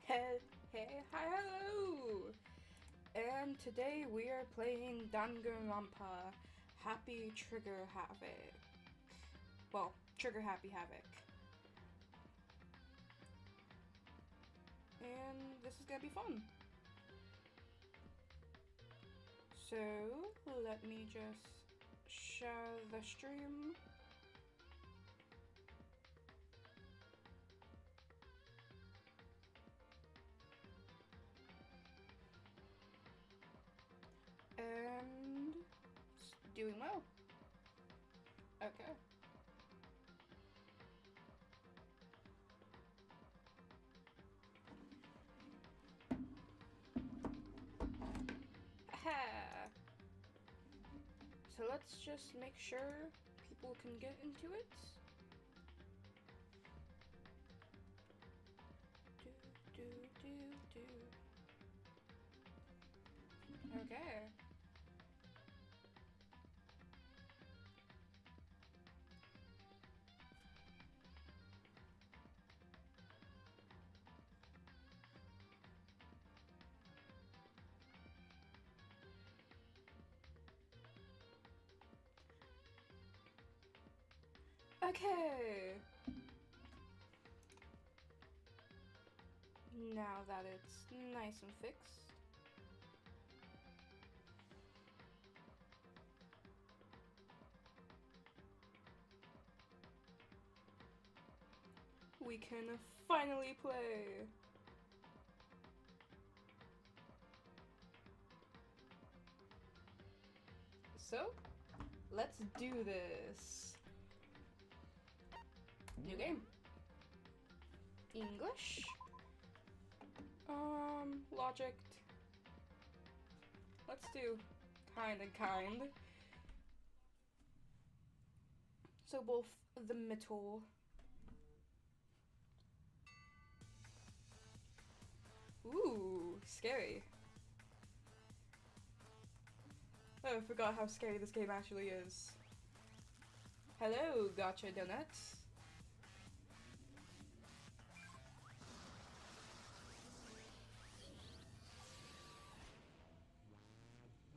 Hey, hey, hi, hello! And today we are playing Danganronpa Happy Trigger Havoc. Well, Trigger Happy Havoc. And this is gonna be fun. So, let me just share the stream. And it's doing well. Okay. Ha! So let's just make sure people can get into it. Do, do, do, do. Okay. Okay. Now that it's nice and fixed. We can finally play. So, let's do this. New game. English. Logic. Let's do kind and kind. So both the middle. Ooh, scary. Oh, I forgot how scary this game actually is. Hello, gotcha donuts.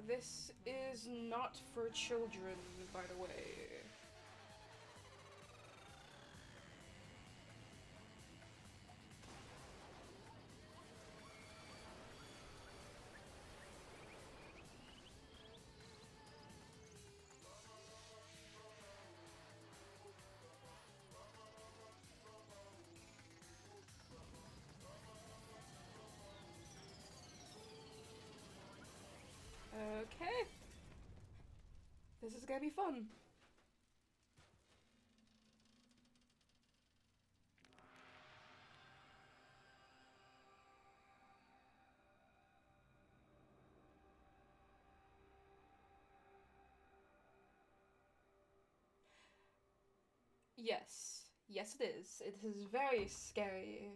This is not for children, by the way. Okay. This is gonna be fun. Yes. Yes, it is. It is very scary.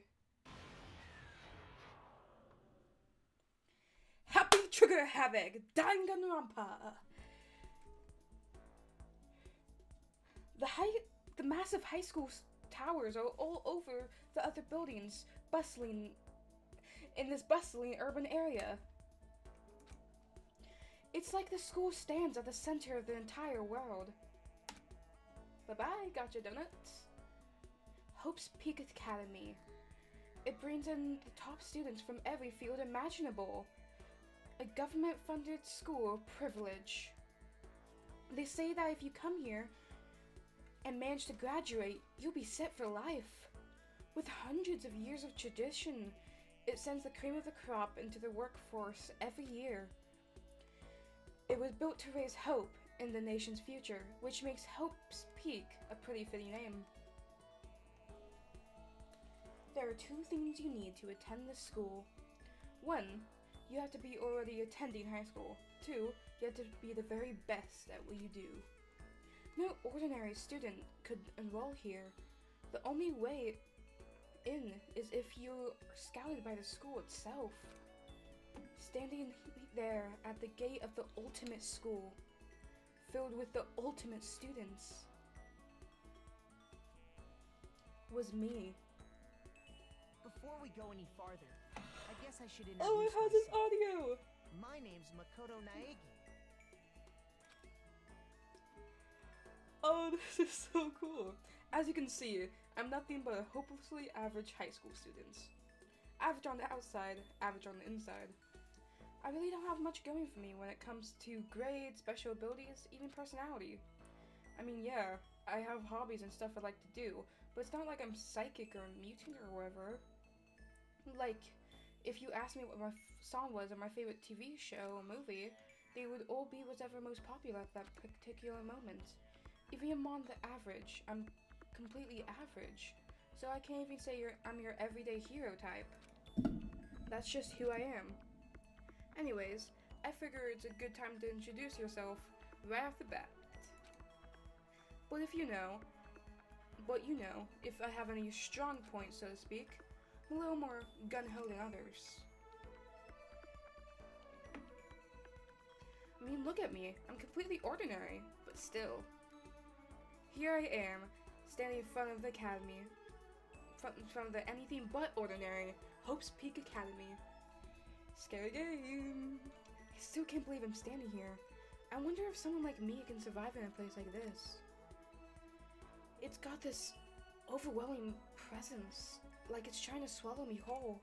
Happy Trigger Havoc! Danganronpa! The massive high school towers are all over the other buildings, bustling in this bustling urban area. It's like the school stands at the center of the entire world. Bye-bye, gotcha donuts. Hope's Peak Academy. It brings in the top students from every field imaginable. A government-funded school of privilege. They say that if you come here and manage to graduate, you'll be set for life. With hundreds of years of tradition, it sends the cream of the crop into the workforce every year. It was built to raise hope in the nation's future, which makes Hope's Peak a pretty fitting name. There are two things you need to attend this school. 1, you have to be already attending high school. 2, you have to be the very best at what you do. No ordinary student could enroll here. The only way in is if you are scouted by the school itself. Standing there at the gate of the ultimate school, filled with the ultimate students, was me. Before we go any farther, I guess I should Oh, it introduce has his myself. audio! My name's Makoto Naegi. Oh, this is so cool. As you can see, I'm nothing but a hopelessly average high school student. Average on the outside, average on the inside. I really don't have much going for me when it comes to grades, special abilities, even personality. I mean, yeah, I have hobbies and stuff I like to do, but it's not like I'm psychic or mutant or whatever. Like, if you asked me what my song was or my favorite TV show or movie, they would all be whatever most popular at that particular moment. Even among the average, I'm completely average. So I can't even say I'm your everyday hero type. That's just who I am. Anyways, I figure it's a good time to introduce yourself right off the bat. But if you know, if I have any strong points, so to speak, I'm a little more gun-ho than others. I mean, look at me. I'm completely ordinary, but still. Here I am, standing in front of the academy, in front of the anything but ordinary Hope's Peak Academy. Scary game. I still can't believe I'm standing here. I wonder if someone like me can survive in a place like this. It's got this overwhelming presence, like it's trying to swallow me whole.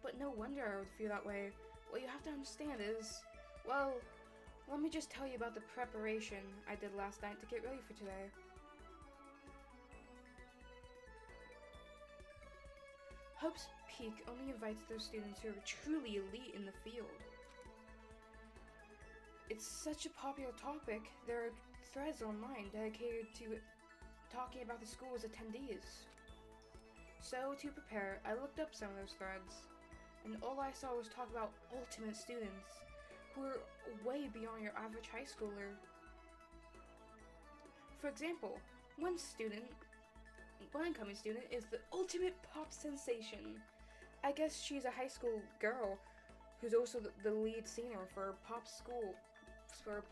But no wonder I would feel that way. What you have to understand is, well, let me just tell you about the preparation I did last night to get ready for today. Hope's Peak only invites those students who are truly elite in the field. It's such a popular topic, there are threads online dedicated to talking about the school's attendees. So, to prepare, I looked up some of those threads, and all I saw was talk about ultimate students, who are way beyond your average high schooler. For example, one incoming student is the ultimate pop sensation. I guess she's a high school girl who's also the lead singer for a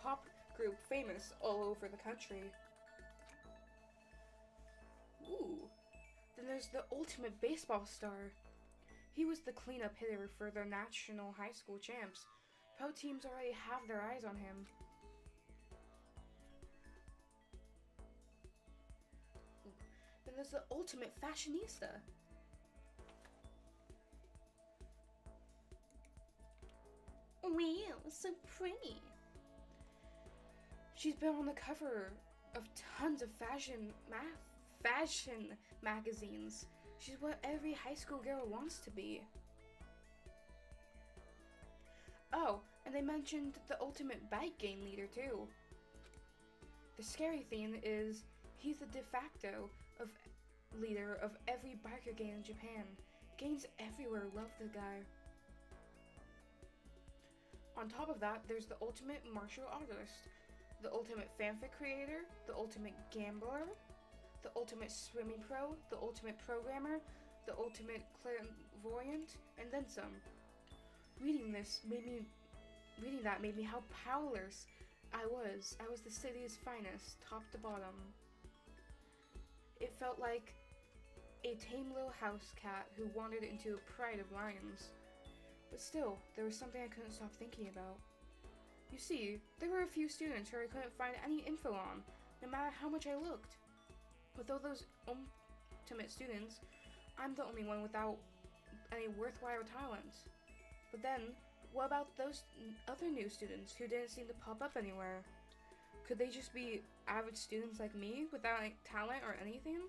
pop group famous all over the country. Ooh. Then there's the ultimate baseball star. He was the cleanup hitter for the national high school champs. Pro teams already have their eyes on him. Then there's the ultimate fashionista. Wow, so pretty. She's been on the cover of tons of fashion magazines. She's what every high school girl wants to be. Oh, and they mentioned the ultimate bike gang leader too. The scary thing is, he's the de facto leader of every biker gang in Japan. Gangs everywhere love the guy. On top of that, there's the ultimate martial artist, the ultimate fanfic creator, the ultimate gambler, the ultimate swimming pro, the ultimate programmer, the ultimate clairvoyant, and then some. Reading that made me how powerless I was. I was the city's finest, top to bottom. It felt like a tame little house cat who wandered into a pride of lions. But still, there was something I couldn't stop thinking about. You see, there were a few students who I couldn't find any info on, no matter how much I looked. With all those ultimate students, I'm the only one without any worthwhile talent. But then, what about those other new students who didn't seem to pop up anywhere? Could they just be average students like me without any talent or anything?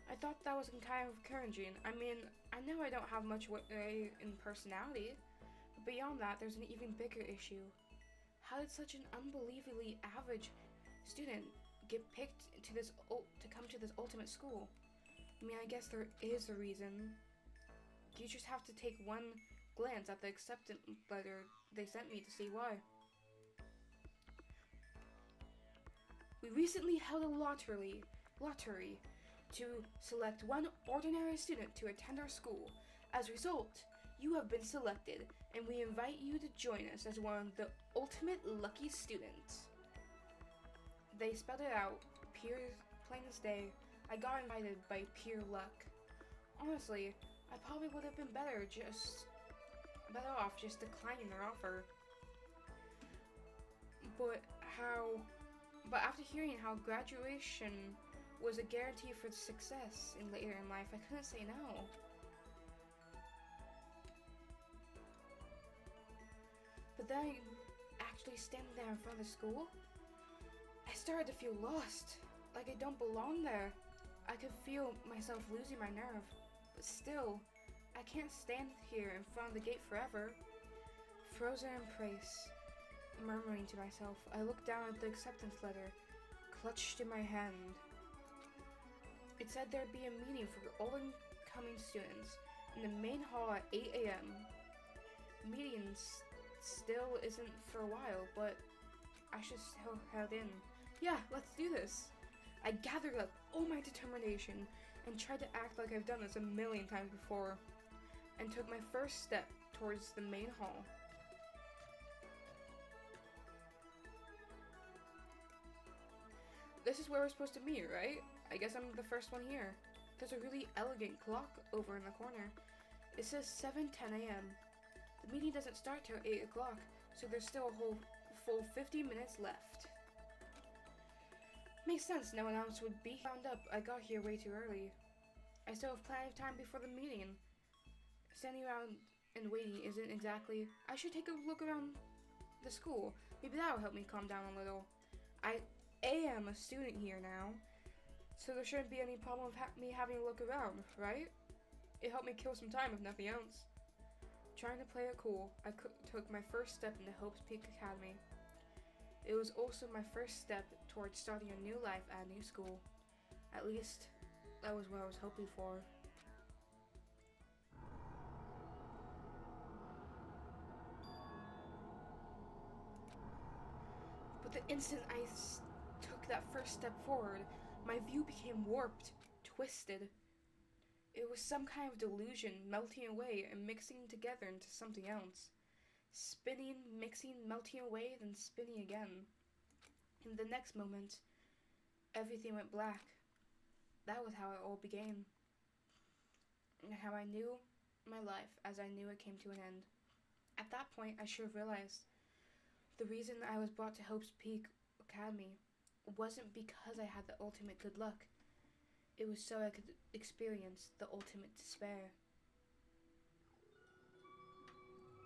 I thought that was kind of encouraging. I mean, I know I don't have much in personality, but beyond that, there's an even bigger issue. How did such an unbelievably average student get picked to come to this ultimate school? I mean, I guess there is a reason. You just have to take one glance at the acceptance letter they sent me to see why. We recently held a lottery to select one ordinary student to attend our school. As a result, you have been selected, and we invite you to join us as one of the ultimate lucky students. They spelled it out, pure plain as day. I got invited by pure luck. Honestly, I probably would have been better off just declining their offer. But after hearing how graduation was a guarantee for success later in life, I couldn't say no. But then, actually standing there in front of the school, I started to feel lost, like I don't belong there. I could feel myself losing my nerve, but still, I can't stand here in front of the gate forever. Frozen in place, murmuring to myself, I looked down at the acceptance letter, clutched in my hand. It said there'd be a meeting for all incoming students in the main hall at 8 a.m. Meetings still isn't for a while, but I should still head in. Yeah, let's do this. I gathered up all my determination and tried to act like I've done this a million times before, and took my first step towards the main hall. This is where we're supposed to meet, right? I guess I'm the first one here. There's a really elegant clock over in the corner. It says 7:10 a.m. The meeting doesn't start till 8 o'clock, so there's still a whole full 50 minutes left. Makes sense, no one else would be found up. I got here way too early. I still have plenty of time before the meeting. Standing around and waiting isn't exactly... I should take a look around the school. Maybe that'll help me calm down a little. I am a student here now, so there shouldn't be any problem with me having a look around, right? It helped me kill some time, if nothing else. Trying to play it cool, I took my first step into Hope's Peak Academy. It was also my first step towards starting a new life at a new school. At least, that was what I was hoping for. But the instant I took that first step forward, my view became warped, twisted. It was some kind of delusion melting away and mixing together into something else. Spinning, mixing, melting away, then spinning again. In the next moment, everything went black. That was how it all began. And how I knew my life as I knew it came to an end. At that point, I should have realized the reason I was brought to Hope's Peak Academy wasn't because I had the ultimate good luck. It was so I could experience the ultimate despair.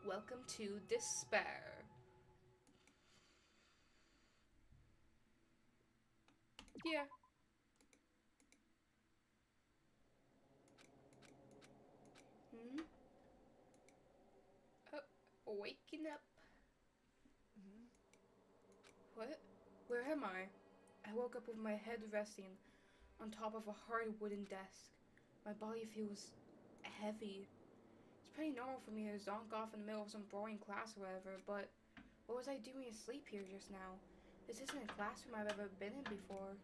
Welcome to despair. Yeah. Oh, waking up. What? Where am I? I woke up with my head resting on top of a hard wooden desk. My body feels heavy. It's pretty normal for me to zonk off in the middle of some boring class or whatever, but what was I doing asleep here just now? This isn't a classroom I've ever been in before.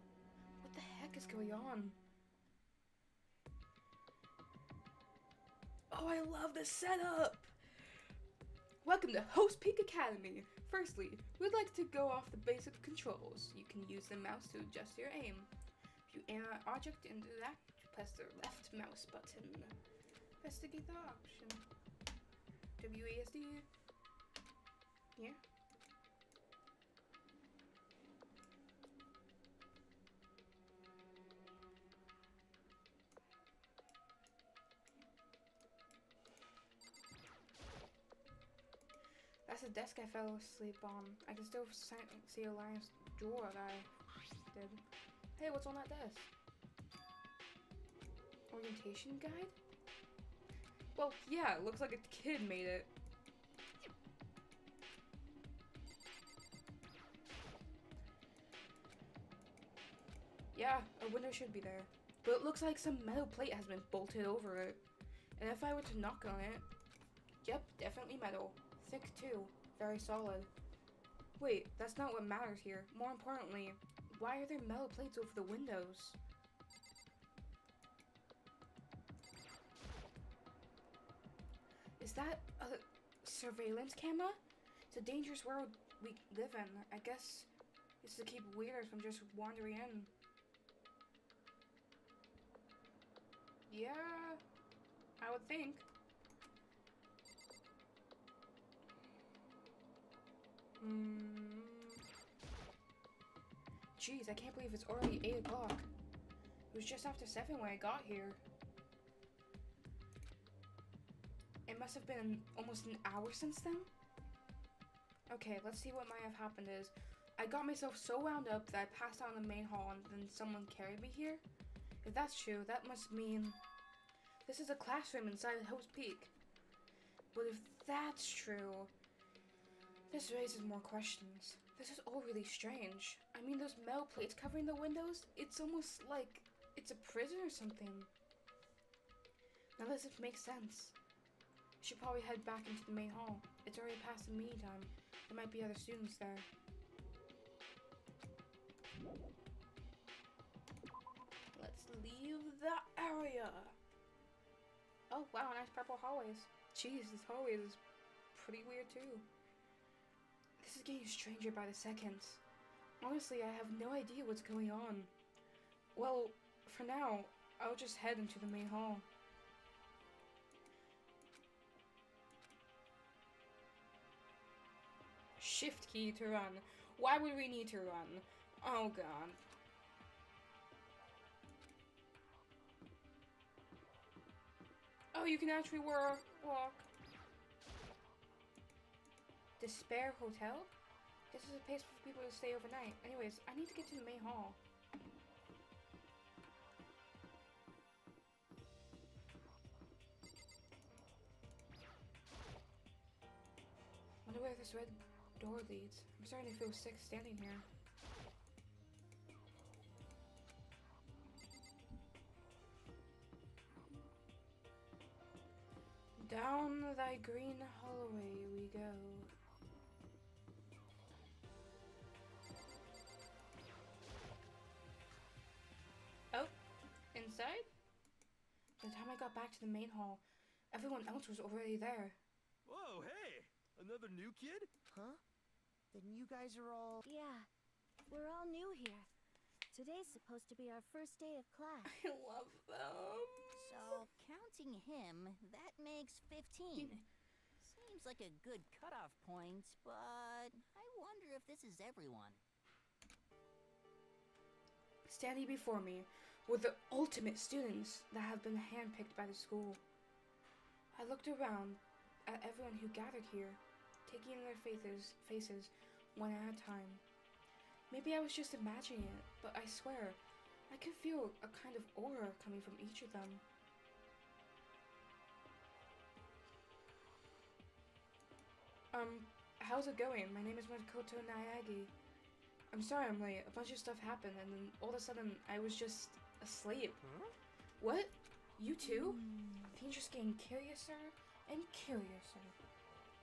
What the heck is going on? Oh, I love the setup! Welcome to Hope's Peak Academy. Firstly, we'd like to go off the basic controls. You can use the mouse to adjust your aim. If you aim an object into that, press the left mouse button. Investigate the option. WASD. Yeah. That's the desk I fell asleep on. I can still see a lion's drawer that I did. Hey, what's on that desk? Orientation guide? Well, yeah, it looks like a kid made it. Yeah, a window should be there. But it looks like some metal plate has been bolted over it. And if I were to knock on it... Yep, definitely metal. Thick too. Very solid. Wait, that's not what matters here. More importantly, why are there metal plates over the windows? Is that a surveillance camera? It's a dangerous world we live in. I guess it's to keep weirdos from just wandering in. Yeah, would think. Jeez, I can't believe it's already 8 o'clock. It was just after 7 when I got here. It must have been almost an hour since then. Okay, let's see what might have happened is. I got myself so wound up that I passed out in the main hall and then someone carried me here. If that's true, that must mean this is a classroom inside Hope's Peak. But if that's true, this raises more questions. This is all really strange. I mean, those metal plates covering the windows, it's almost like it's a prison or something. Now this makes sense. I should probably head back into the main hall. It's already past the meeting time. There might be other students there. Let's leave the area. Oh wow, nice purple hallways. Jeez, this hallway is pretty weird too. This is getting stranger by the second. Honestly, I have no idea what's going on. Well, for now, I'll just head into the main hall. Shift key to run. Why would we need to run? Oh god. Oh, you can actually walk. Despair Hotel? This is a place for people to stay overnight. Anyways, I need to get to the main hall. Wonder where this red door leads. I'm starting to feel sick standing here. Down thy green hallway we go. Oh, inside? By the time I got back to the main hall, everyone else was already there. Whoa, hey! Another new kid? Huh? Then you guys are all... Yeah, we're all new here. Today's supposed to be our first day of class. I love them. So, counting him, that makes 15. Seems like a good cutoff point, but I wonder if this is everyone. Standing before me were the ultimate students that have been handpicked by the school. I looked around at everyone who gathered here, taking in their faces one at a time. Maybe I was just imagining it, but I swear, I could feel a kind of aura coming from each of them. How's it going? My name is Makoto Naegi. I'm sorry I'm late. A bunch of stuff happened, and then all of a sudden, I was just asleep. Huh? What? You too? Things just getting curiouser and curiouser.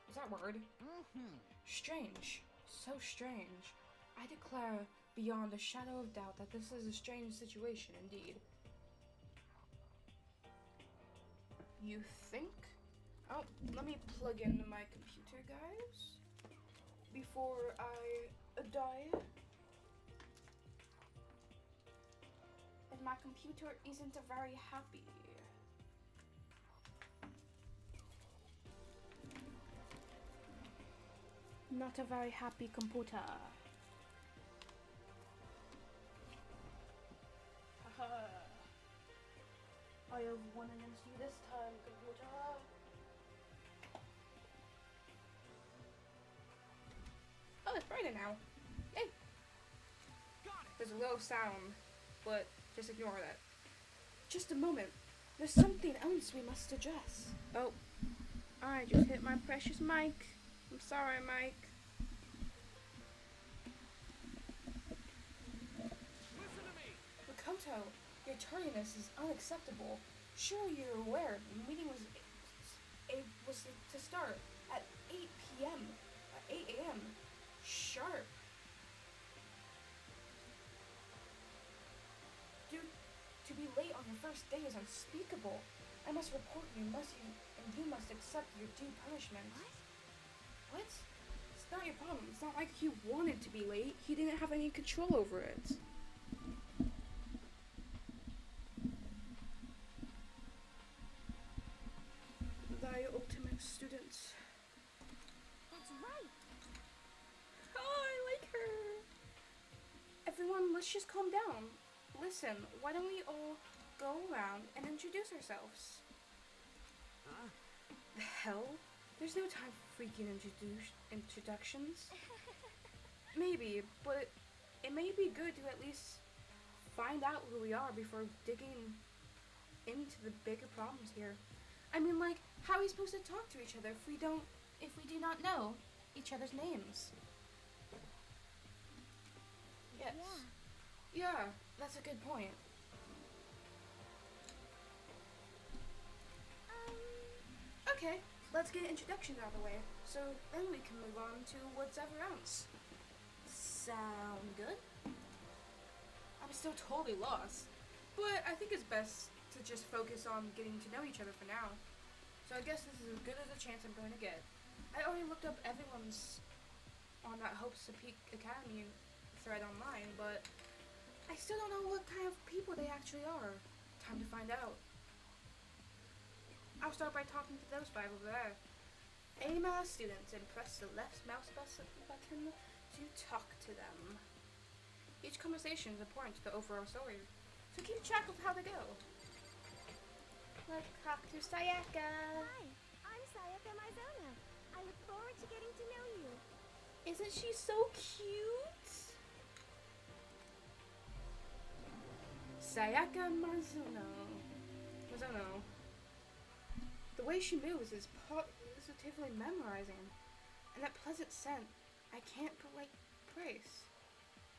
Is that word? Strange. So strange. I declare beyond a shadow of doubt that this is a strange situation indeed. You think? Oh, let me plug in my computer, guys, before I die. And my computer isn't very happy. Not a very happy computer. Haha. I have won against you this time, computer. Oh, it's brighter now. Yay! There's a little sound, but just ignore that. Just a moment. There's something else we must address. Oh, I just hit my precious mic. I'm sorry, Mike. Listen to me! Makoto, your tardiness is unacceptable. Surely you're aware the meeting was to start at 8 p.m. 8 a.m. sharp. Dude, to be late on your first day is unspeakable. I must report you, and you must accept your due punishment. What? It's not your problem. It's not like he wanted to be late. He didn't have any control over it. students. That's right. Oh, I like her. Everyone, let's just calm down. Listen, why don't we all go around and introduce ourselves? Huh? The hell? There's no time for freaking introductions. Maybe, but it may be good to at least find out who we are before digging into the bigger problems here. I mean, like, how are we supposed to talk to each other if we do not know each other's names? Yes. Yeah, that's a good point. Okay, let's get introductions out of the way, so then we can move on to whatever else. Sound good? I'm still totally lost, but I think it's best to just focus on getting to know each other for now. So I guess this is as good as a chance I'm going to get. I already looked up everyone's on that Hopes to Peak Academy thread online, but I still don't know what kind of people they actually are. Time to find out. I'll start by talking to those 5 over there. Aim at students and press the left mouse button to talk to them. Each conversation is important to the overall story, so keep track of how they go. Let's talk to Sayaka. Hi, I'm Sayaka Maizona. I look forward to getting to know you. Isn't she so cute? Sayaka Mizuno. The way she moves is positively memorizing, and that pleasant scent I can't praise.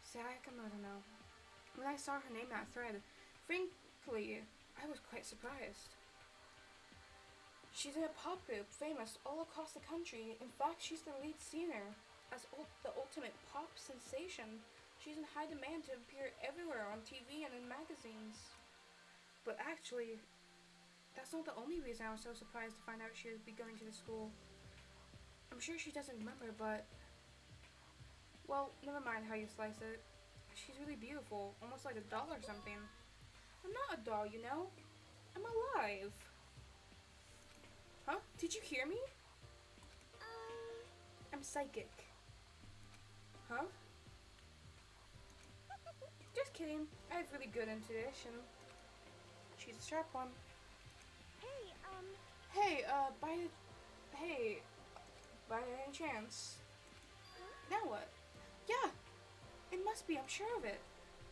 Sayaka Mizuno. When I saw her name in that thread, frankly, I was quite surprised. She's in a pop group famous all across the country. In fact, she's the lead singer. As the ultimate pop sensation, she's in high demand to appear everywhere on TV and in magazines. But actually, that's not the only reason I was so surprised to find out she would be going to the school. I'm sure she doesn't remember, but... well, never mind how you slice it. She's really beautiful, almost like a doll or something. I'm not a doll, you know? I'm alive. Huh? Did you hear me? I'm psychic. Huh? Just kidding. I have really good intuition. She's a sharp one. Hey, By any chance? Now what? Yeah! It must be, I'm sure of it.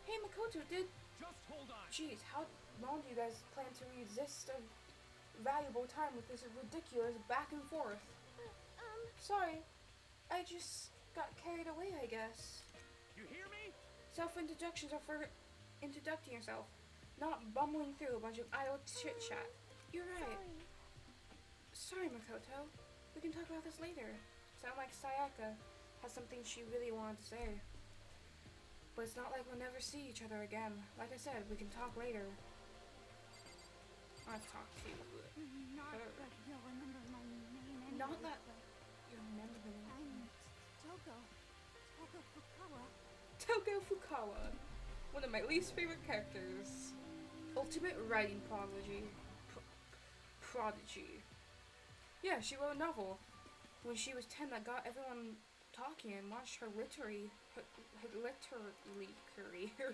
Hey, Makoto, Just hold on. Jeez, how long do you guys plan to resist a valuable time with this ridiculous back and forth? Sorry, I just got carried away, I guess. You hear me? Self-introductions are for introducing yourself, not bumbling through a bunch of idle chit-chat. You're right. Sorry, Makoto. We can talk about this later. Sound like Sayaka has something she really wanted to say. But it's not like we'll never see each other again. Like I said, we can talk later. I'll talk to you. not that you'll remember my name. Not anyway, that you remember the name. I'm Toko Fukawa. Toko Fukawa, one of my least favorite characters. Ultimate writing prodigy. Prodigy. Yeah, she wrote a novel when she was 10 that got everyone talking and launched her literary career.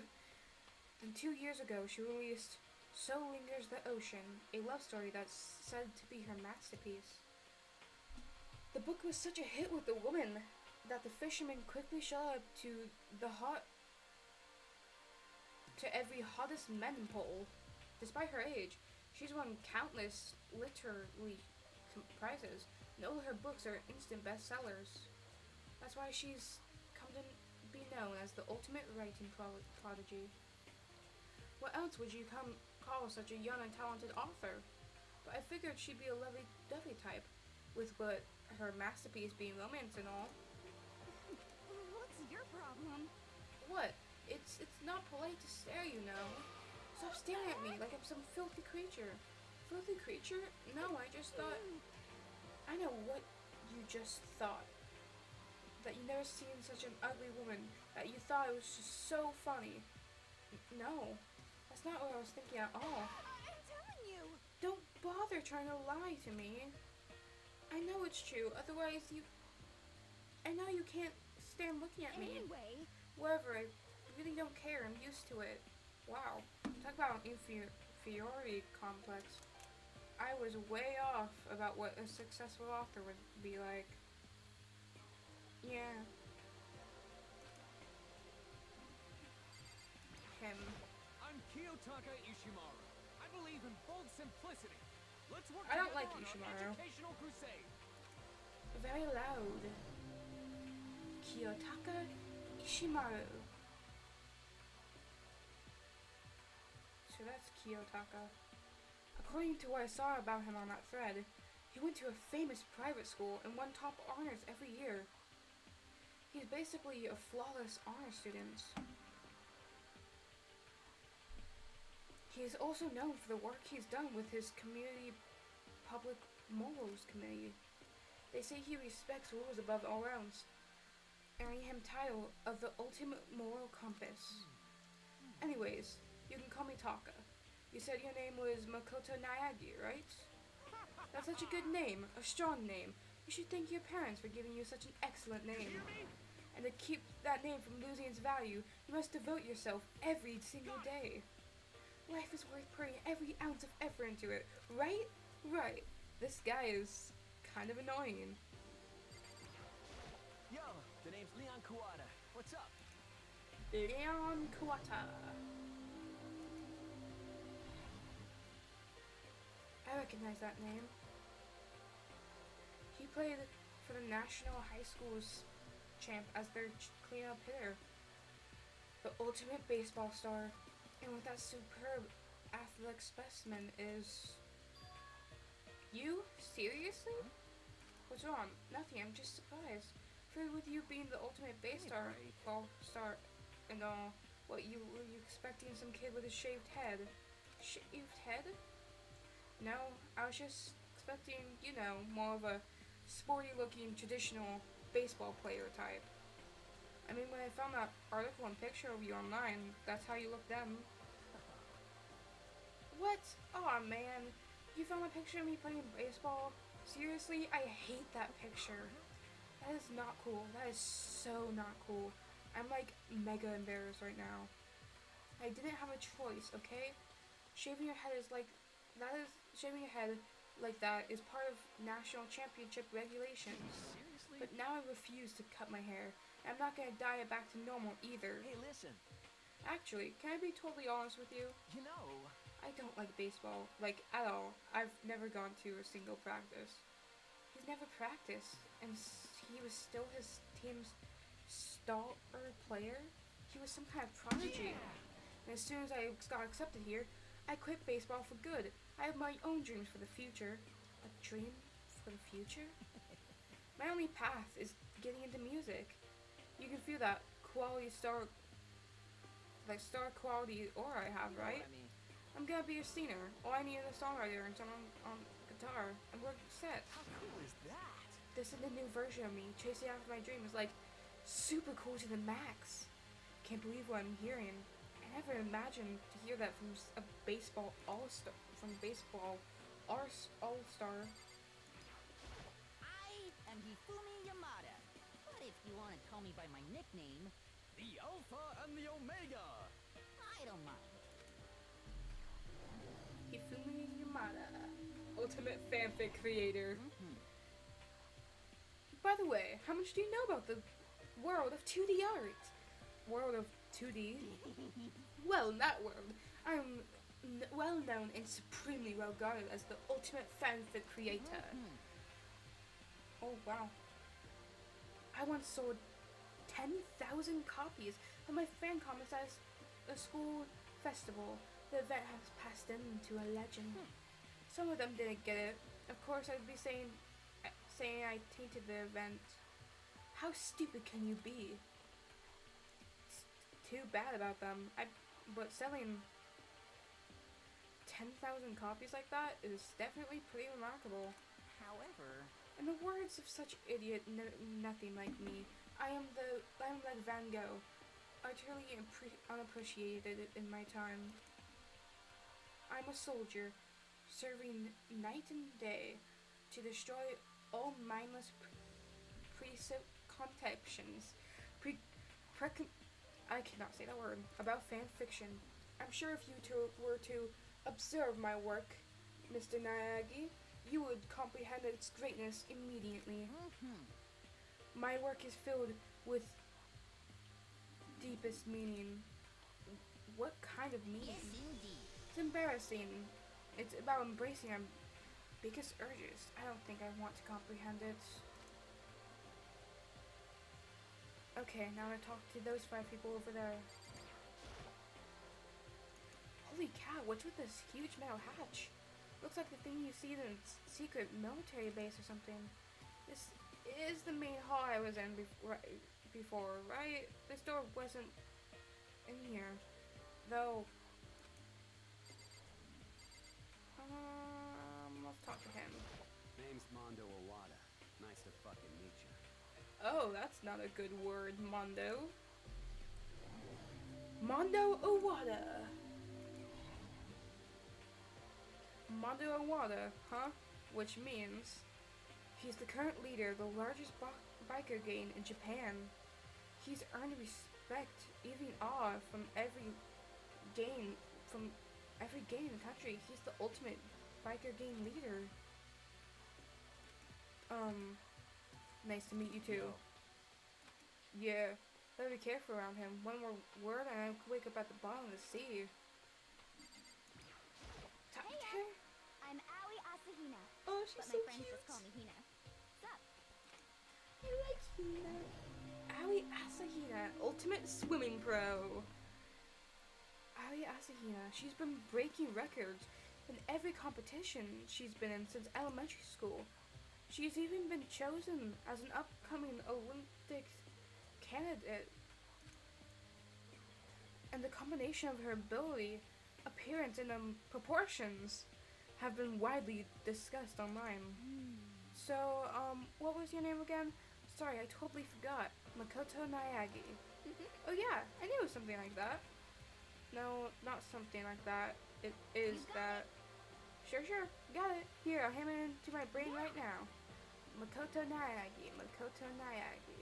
Then 2 years ago, she released So Lingers the Ocean, a love story that's said to be her masterpiece. The book was such a hit with the women that the fishermen quickly showed up to every hottest men poll. Despite her age, she's won countless literary prizes, and all her books are instant bestsellers. That's why she's come to be known as the ultimate writing prodigy. What else would you call such a young and talented author? But I figured she'd be a lovey-dovey type, with what her masterpiece being romance and all. What's your problem? What? It's not polite to stare, you know. Stop staring at me like I'm some filthy creature. Filthy creature? No, I just thought... I know what you just thought. That you never seen such an ugly woman. That you thought it was just so funny. No, that's not what I was thinking at all. I'm telling you. Don't bother trying to lie to me. I know it's true. Otherwise, I know you can't stand looking at me. Anyway, Whatever, I really don't care. I'm used to it. Wow. Talk about an inferiority complex. I was way off about what a successful author would be like. Yeah. Him. I'm Kiyotaka Ishimaru. I believe in bold simplicity. Let's work I don't together like on Ishimaru. our educational crusade. Very loud. Kiyotaka Ishimaru. So that's Kiyotaka. According to what I saw about him on that thread, he went to a famous private school and won top honors every year. He's basically a flawless honor student. He is also known for the work he's done with his community public morals committee. They say he respects rules above all else, earning him title of the ultimate moral compass. Anyways, you can call me Taka. You said your name was Makoto Nayagi, right? That's such a good name, a strong name. You should thank your parents for giving you such an excellent name. And to keep that name from losing its value, you must devote yourself every single day. Life is worth putting every ounce of effort into it, right? Right. This guy is kind of annoying. Yo, the name's Leon Kawada. What's up? Leon Kawata. I recognize that name. He played for the National High Schools champ as their cleanup hitter. The ultimate baseball star. And with that superb athletic specimen is... You? Seriously? What's wrong? Nothing, I'm just surprised. Figured with you being the ultimate star and all, were you expecting some kid with a shaved head? Shaved head? No, I was just expecting, you know, more of a sporty looking traditional baseball player type. I mean, when I found that article and picture of you online, that's how you look then. What? Aw, man. You found a picture of me playing baseball? Seriously? I hate that picture. That is not cool. That is so not cool. I'm like mega embarrassed right now. I didn't have a choice, okay? Shaving your head is like, shaving your head like that is part of national championship regulations. Seriously? But now I refuse to cut my hair. I'm not gonna dye it back to normal either. Hey, listen. Actually, can I be totally honest with you? You know, I don't like baseball, like, at all. I've never gone to a single practice. He's never practiced, and he was still his team's star player. He was some kind of prodigy. And as soon as I got accepted here, I quit baseball for good. I have my own dreams for the future. A dream for the future? My only path is getting into music. You can feel that quality star quality aura I have, you know right? what I mean. I'm gonna be a singer. All I need is a songwriter and someone on guitar. And we're set. How cool is that? This is the new version of me, chasing after my dream. Is like super cool to the max. Can't believe what I'm hearing. I never imagined to hear that from a baseball all-star. All-star. I am Hifumi Yamada. But if you want to call me by my nickname, The Alpha and the Omega. I don't mind. Hifumi Yamada, ultimate fanfic creator. By the way, how much do you know about the world of 2D art? World of 2D? Well, that world. I'm well known and supremely well regarded as the ultimate fanfic creator. Oh wow. I once sold 10,000 copies of my fan comics at a school festival. The event has passed into a legend. Some of them didn't get it. Of course, I'd be saying I tainted the event. How stupid can you be? It's too bad about them. But selling 10,000 copies like that is definitely pretty remarkable. However, In the words of such idiot nothing like me, I'm like Van Gogh, utterly unappreciated in my time. I'm a soldier, serving night and day to destroy all mindless preconceptions, I cannot say that word, about fan fiction. I'm sure if you two were to observe my work, Mr. Nayagi, you would comprehend its greatness immediately. My work is filled with deepest meaning. What kind of meaning? Yes, indeed. It's embarrassing. It's about embracing our biggest urges. I don't think I want to comprehend it. Okay, now I talk to those 5 people over there. Holy cow, what's with this huge metal hatch? Looks like the thing you see in a secret military base or something. This is the main hall I was in before, right? This door wasn't in here. Though, let's talk to him. Name's Mondo Owada. Nice to fucking meet you. Oh, that's not a good word, Mondo. Mondo Owada. Mondo Owada, huh? Which means he's the current leader of the largest biker gang in Japan. He's earned respect, even awe from every gang in the country. He's the ultimate biker gang leader. Nice to meet you too. Yeah, better be careful around him. One more word and I could wake up at the bottom of the sea. Talk to her? I'm Aoi Asahina, Oh, she's but so my friends cute. just call me Hina. What's up? I like Hina. Aoi Asahina, ultimate swimming pro. Aoi Asahina, she's been breaking records in every competition she's been in since elementary school. She's even been chosen as an upcoming Olympic candidate. And the combination of her ability, appearance, and proportions have been widely discussed online. So, what was your name again? Sorry, I totally forgot. Makoto Nayagi. Oh yeah, I knew it was something like that. No, not something like that. It is that. Sure, got it. Here, I'll ham it into my brain right now. Makoto Nayagi, Makoto Nayagi.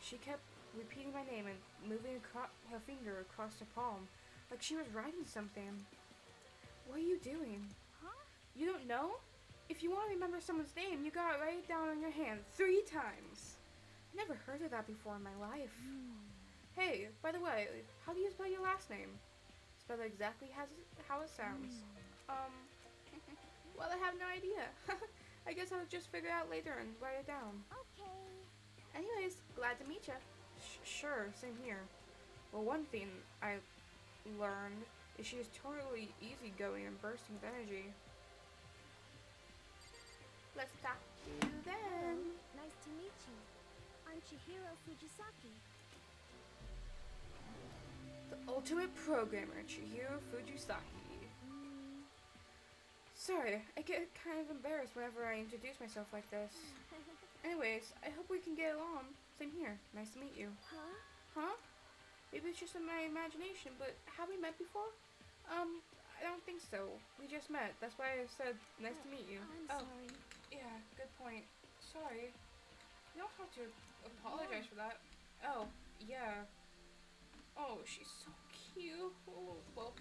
She kept repeating my name and moving her finger across her palm, like she was writing something. What are you doing? Huh? You don't know? If you want to remember someone's name, you gotta write it down on your hand 3 times. Never heard of that before in my life. Hey, by the way, how do you spell your last name? Spell it exactly how it sounds. Well, I have no idea. I guess I'll just figure it out later and write it down. Okay. Anyways, glad to meet ya. Sure, same here. Well, one thing I learned is she is totally easygoing and bursting with energy. Let's talk to you then. Nice to meet you. I'm Chihiro Fujisaki. The ultimate programmer, Chihiro Fujisaki. Sorry, I get kind of embarrassed whenever I introduce myself like this. Anyways, I hope we can get along. Same here. Nice to meet you. Huh? Huh? Maybe it's just in my imagination, but have we met before? I don't think so. We just met. That's why I said nice to meet you. I'm sorry. Yeah, good point. Sorry. You don't have to apologize for that. Oh, yeah. Oh, she's so cute. Oh, well,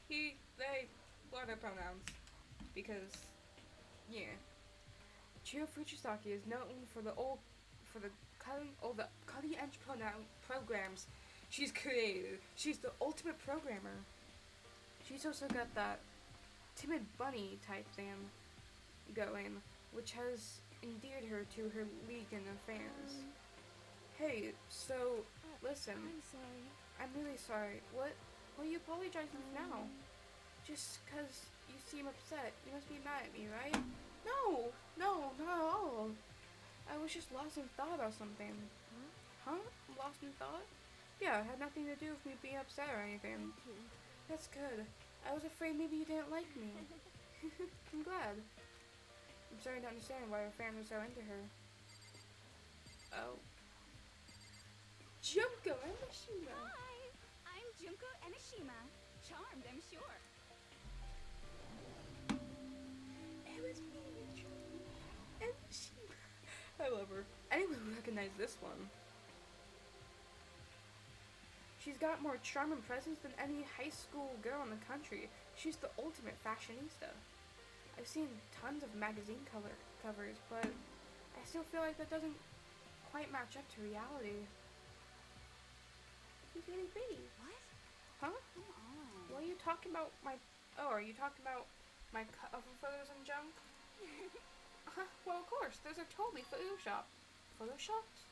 they, what are pronouns? Because, yeah. Chihiro Fujisaki is known for the cutting edge programs she's created. She's the ultimate programmer. She's also got that timid bunny type thing going, which has endeared her to her league and her fans. Hey, so, listen. I'm sorry. I'm really sorry. What are you apologizing for now? Just 'cause you seem upset. You must be mad at me, right? No, not at all. I was just lost in thought about something. Huh? Lost in thought? Yeah, it had nothing to do with me being upset or anything. Thank you. That's good. I was afraid maybe you didn't like me. I'm glad. I'm starting to understand why her fans are so into her. Oh. Junko Emishima! Hi, I'm Junko Emishima. Charmed, I'm sure. It was me, Junko. recognize this one. She's got more charm and presence than any high school girl in the country. She's the ultimate fashionista. I've seen tons of magazine covers, but I still feel like that doesn't quite match up to reality. She's really pretty. What? Huh? Come on. What are you talking about? Are you talking about my cover photos and junk? Well, of course, those are totally photoshopped. Photoshopped?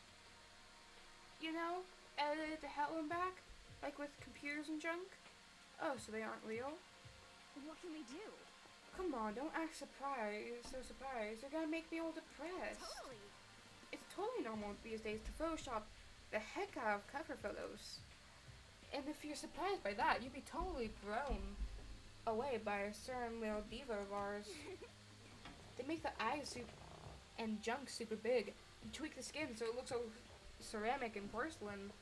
You know, edited to hell and back, like with computers and junk. Oh, so they aren't real? What can we do? Come on, don't act surprised. So surprised, you're gonna make me all depressed. Totally. It's totally normal these days to Photoshop the heck out of cover photos. And if you're surprised by that, you'd be totally blown away by a certain little diva of ours. They make the eyes and junk super big and tweak the skin so it looks so ceramic and porcelain.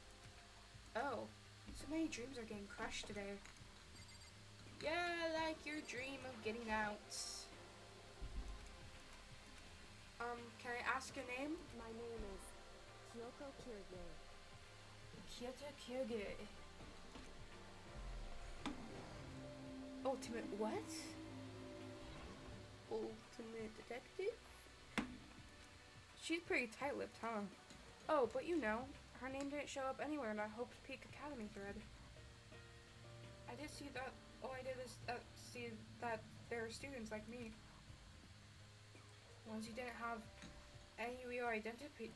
Oh, so many dreams are getting crushed today. Yeah, like your dream of getting out. Can I ask your name? My name is Kyoko Kirige. Kyoto Kyuge. Ultimate what? Ultimate detective? She's pretty tight-lipped, huh? Oh, but you know, her name didn't show up anywhere in that Hope's Peak Academy thread. I did see that. All I did is see that there are students like me. Ones who didn't have any real identity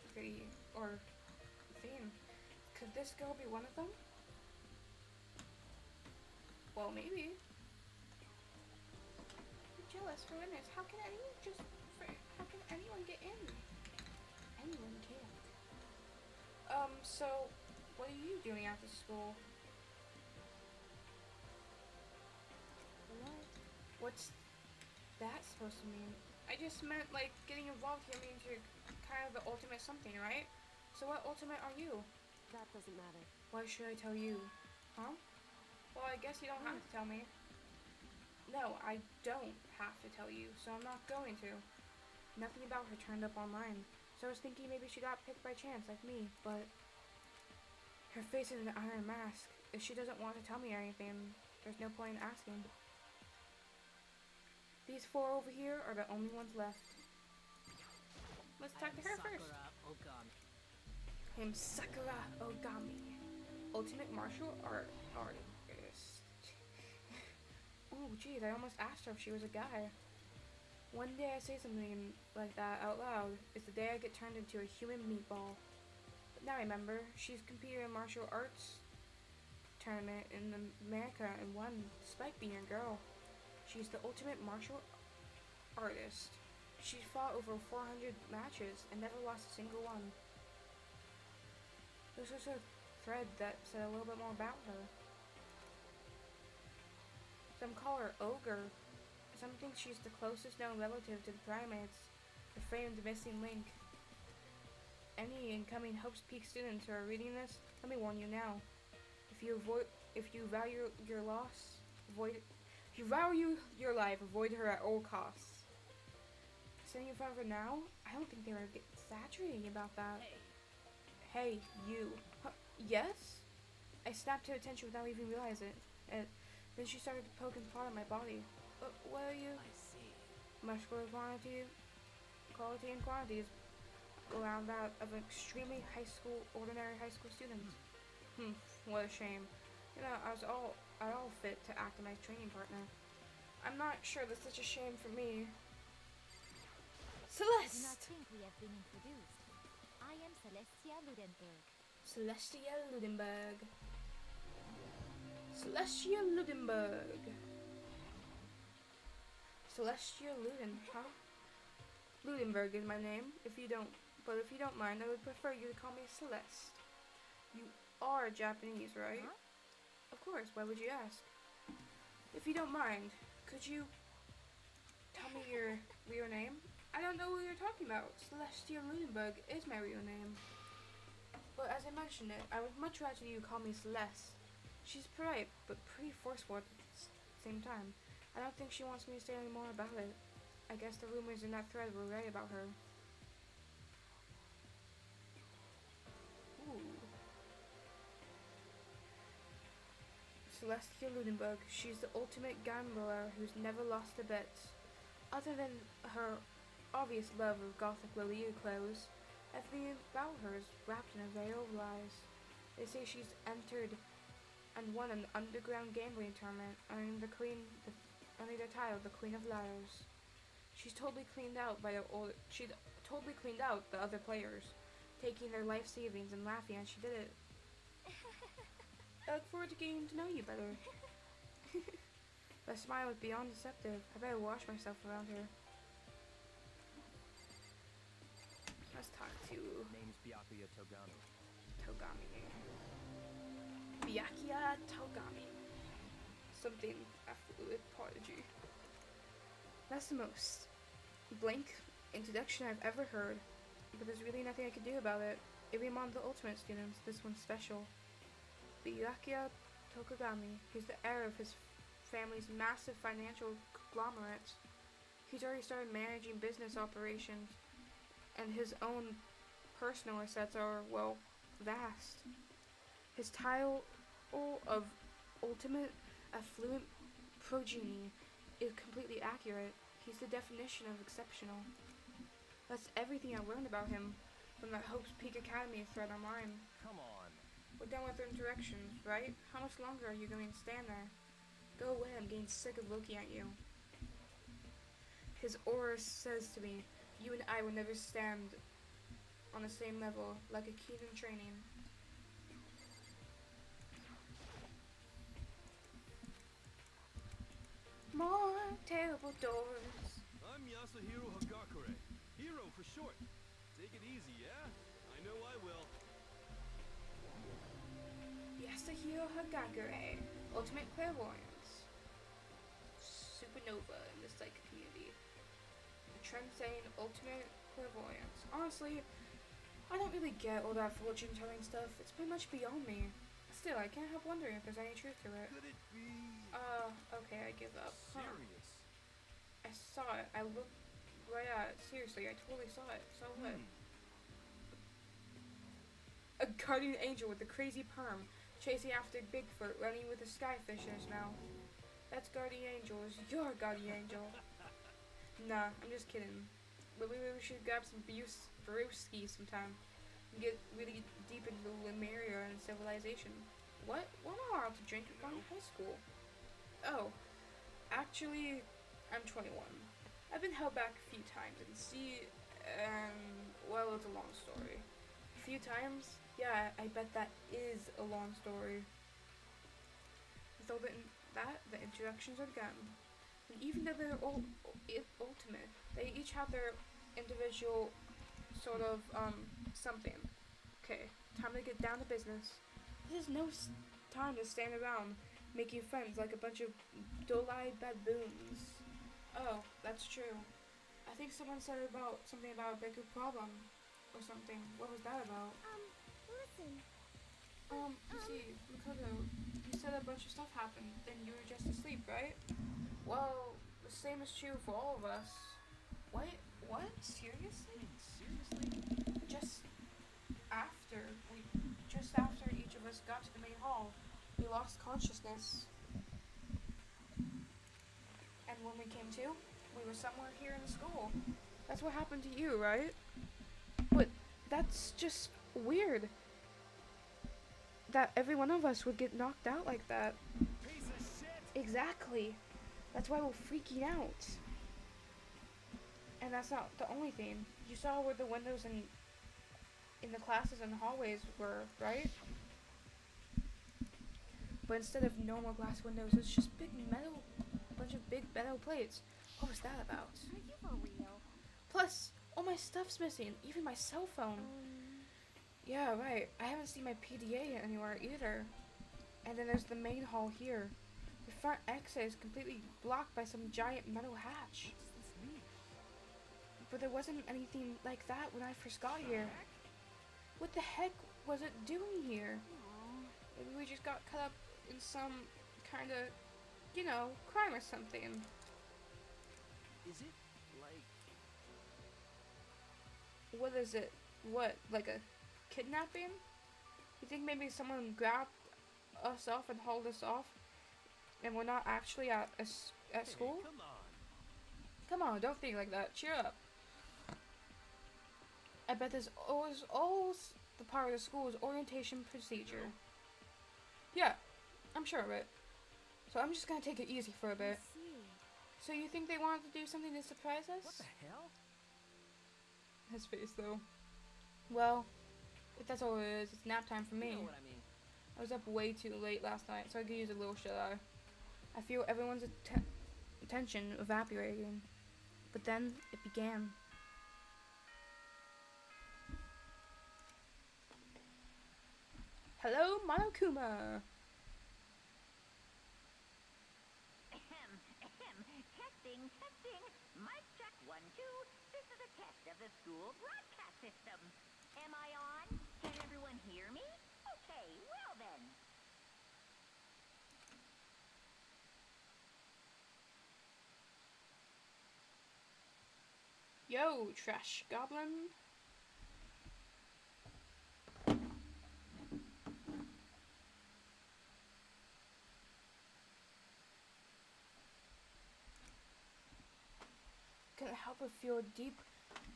or theme. Could this girl be one of them? Well, maybe. I'm jealous, for goodness. How can anyone get in? Anyone can. So, what are you doing after school? What? What's that supposed to mean? I just meant, like, getting involved here means you're kind of the ultimate something, right? So what ultimate are you? That doesn't matter. Why should I tell you? Huh? Well, I guess you don't have to tell me. No, I don't have to tell you, so I'm not going to. Nothing about her turned up online, so I was thinking maybe she got picked by chance, like me, but her face is an iron mask. If she doesn't want to tell me anything, there's no point in asking. These four over here are the only ones left. Let's talk to her first. I'm Sakura Ogami, ultimate martial artist. Oh, geez, I almost asked her if she was a guy. One day I say something like that out loud. It's the day I get turned into a human meatball. But now I remember, she's competed in martial arts tournament in America and won, despite being a girl. She's the ultimate martial artist. She's fought over 400 matches and never lost a single one. This was a thread that said a little bit more about her. Some call her Ogre. Some think she's the closest known relative to the primates, the famed missing link. Any incoming Hope's Peak students who are reading this, let me warn you now. If you value your life, avoid her at all costs. Sitting in front of her now, I don't think they were exaggerating about that. Hey, you. Huh, yes? I snapped to attention without even realizing it. Then she started to poke and prod at my body. What are you? I see. Muscular quality and quantities around that of an extremely ordinary high school student. What a shame. You know, I was all fit to act as my training partner. I'm not sure that's such a shame for me. I do not Celeste! think we have been introduced. I am Celestia Ludenberg. Celestia Ludenberg. Celestia Ludenberg. Celestia Luden, huh? Ludenberg is my name, if you don't mind, I would prefer you to call me Celeste. You are Japanese, right? Huh? Of course, why would you ask? If you don't mind, could you tell me your real name? I don't know what you're talking about. Celestia Ludenberg is my real name. But as I mentioned it, I would much rather you call me Celeste. She's polite, but pretty forceful at the same time. I don't think she wants me to say any more about it. I guess the rumors in that thread were right about her. Celestia Lunenburg. She's the ultimate gambler who's never lost a bet. Other than her obvious love of gothic Lolita clothes, everything about her is wrapped in a veil of lies. They say she's entered and won an underground gambling tournament, earning the title, the Queen of Liars. She's totally cleaned out the other players, taking their life savings and laughing as she did it. I look forward to getting to know you better. Her smile was beyond deceptive. I better wash myself around her. Let's talk to Name's Byakuya Togami. Togami. Byakuya Togami. Something affluent prodigy. That's the most blank introduction I've ever heard, but there's really nothing I can do about it. Every among the ultimate students, this one's special. Byakuya Togami, he's the heir of his family's massive financial conglomerate. He's already started managing business operations, and his own personal assets are, well, vast. His title of ultimate affluent progeny is completely accurate. He's the definition of exceptional. That's everything I learned about him from that Hope's Peak Academy thread online. Come on. We're done with interactions, right? How much longer are you going to stand there? Go away, I'm getting sick of looking at you. His aura says to me, you and I will never stand on the same level, like a kid in training. More terrible doors. I'm Yasuhiro Hagakure. Hero for short. Take it easy, yeah? I know I will. Yasuhiro Hagakure, ultimate clairvoyance. Supernova in the psychic community. The trend-setting ultimate clairvoyance. Honestly, I don't really get all that fortune-telling stuff. It's pretty much beyond me. Still, I can't help wondering if there's any truth to it. Could it be Okay, I give up. Huh. serious? I saw it. I looked right at it. Seriously, I totally saw it. So what? A guardian angel with a crazy perm, chasing after Bigfoot, running with a skyfish in his mouth. That's guardian angel. Is your guardian angel? Nah, I'm just kidding. But maybe we should grab some brewskis sometime and get really deep into Lemuria and civilization. What? We're not allowed to drink in high school. Oh, actually, I'm 21. I've been held back a few times well, it's a long story. A few times? Yeah, I bet that is a long story. With all that, the introductions are done. And even though they're all ultimate, they each have their individual sort of, something. Okay, time to get down to business. This is no time to stand around making friends like a bunch of dull-eyed baboons. Oh, that's true. I think someone said something about a bigger problem or something. What was that about? Listen. You see, Makoto, you said a bunch of stuff happened, then you were just asleep, right? Well, the same is true for all of us. What? Seriously? Just after each of us got to the main hall, we lost consciousness. And when we came to, we were somewhere here in the school. That's what happened to you, right? But that's just weird. That every one of us would get knocked out like that. Piece of shit! Exactly. That's why we're freaking out. And that's not the only thing. You saw where the windows in the classes and hallways were, right? But instead of normal glass windows, it's just bunch of big metal plates. What was that about? Are you for real? Plus, all my stuff's missing, even my cell phone. Yeah, right. I haven't seen my PDA anywhere either. And then there's the main hall here. The front exit is completely blocked by some giant metal hatch. But there wasn't anything like that when I first got here. What the heck was it doing here? Maybe we just got caught up in some kind of, crime or something. Is it like What is it? What, like a kidnapping? You think maybe someone grabbed us off and hauled us off and we're not actually at at school? Hey, come on. Come on, don't think like that. Cheer up. I bet this always the part of the school's orientation procedure. Yeah, I'm sure of it. So I'm just gonna take it easy for a I bit. see. So you think they wanted to do something to surprise us? What the hell? His face, though. Well, if that's all it is, it's nap time for me. You know what I mean. I was up way too late last night, so I could use a little shut-eye. I feel everyone's attention evaporating. But then it began. Hello, Monokuma! Testing, testing. Mic check 1, 2. This is a test of the school broadcast system. Am I on? Can everyone hear me? Okay, well then. Yo, trash goblin. Couldn't help but feel a deep,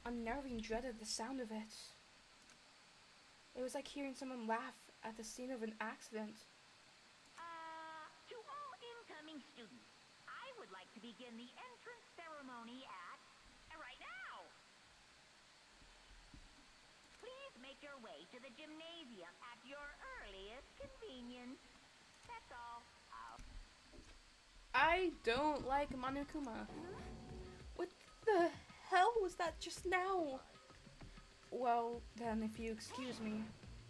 unnerving dread at the sound of it. It was like hearing someone laugh at the scene of an accident. To all incoming students, I would like to begin the entrance ceremony at right now. Please make your way to the gymnasium at your earliest convenience. That's all. I don't like Monokuma. What the hell was that just now? Well, then, if you excuse me.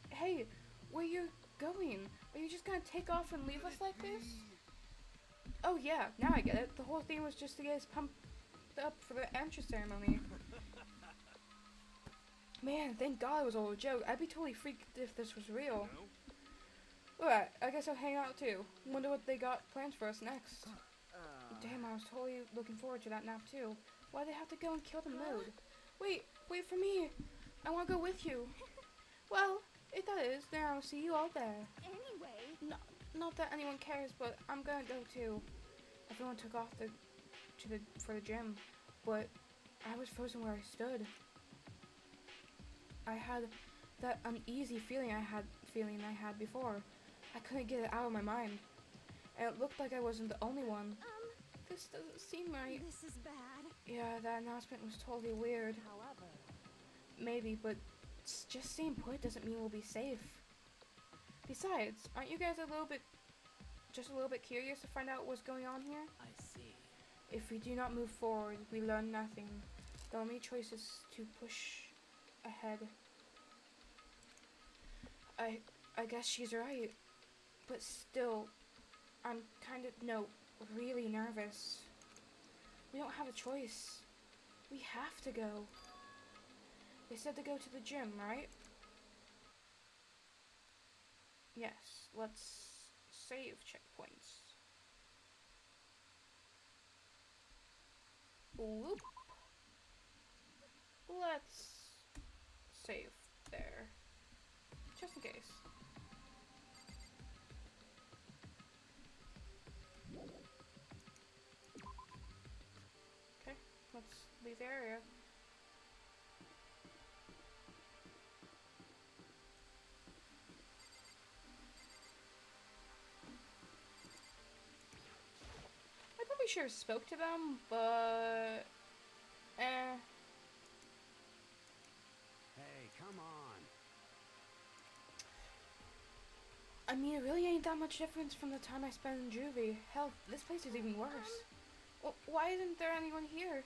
Hey, where you going? Are you just gonna take off and leave us like this? Oh yeah, now I get it. The whole thing was just to get us pumped up for the entrance ceremony. Man, thank God it was all a joke. I'd be totally freaked if this was real. Alright, I guess I'll hang out too. Wonder what they got planned for us next. Damn, I was totally looking forward to that nap too. Why'd they have to go and kill the mood? Wait for me. I want to go with you. Well, if that is, then I'll see you all there. Anyway, Not that anyone cares, but I'm gonna go too. Everyone took off for the gym, but I was frozen where I stood. I had that uneasy feeling I had before. I couldn't get it out of my mind, and it looked like I wasn't the only one. This doesn't seem right. this is bad. Yeah, that announcement was totally weird. However, Maybe, but just staying put doesn't mean we'll be safe. Besides, aren't you guys just a little bit curious to find out what's going on here? I see. If we do not move forward, we learn nothing. The only choice is to push ahead. I guess she's right. But still, I'm really nervous. We don't have a choice. We have to go. They said to go to the gym, right? Yes, let's save checkpoints. Whoop. Let's save there. Just in case. Okay, let's leave the area. I probably should have spoke to them, but Hey, come on. I mean, it really ain't that much difference from the time I spent in juvie. Hell, this place is even worse. Well, why isn't there anyone here?